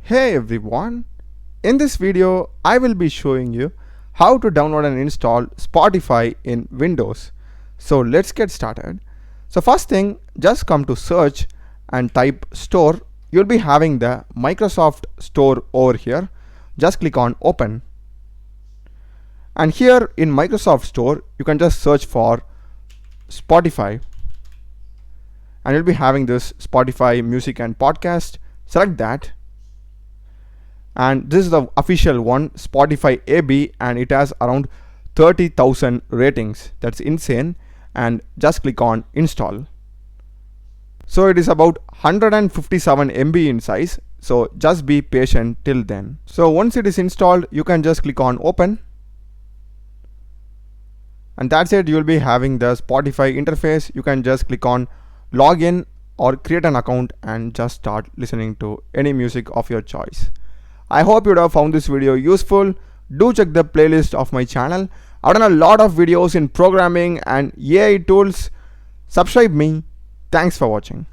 Hey everyone, in this video I will be showing you how to download and install Spotify in Windows. So let's get started. So first thing, just come to search and type store. You'll be having the Microsoft Store over here. Just click on open. And here in Microsoft Store you can just search for Spotify. And you'll be having this Spotify music and podcast. Select that. And this is the official one, Spotify AB, and it has around 30,000 ratings. That's insane. And just click on install. So it is about 157 MB in size, so just be patient till then. So once it is installed, you can just click on open, and that's it. You will be having the Spotify interface. You can just click on login or create an account and just start listening to any music of your choice. I hope you would have found this video useful. Do check the playlist of my channel. I've done a lot of videos in programming and AI tools. Subscribe me. Thanks for watching.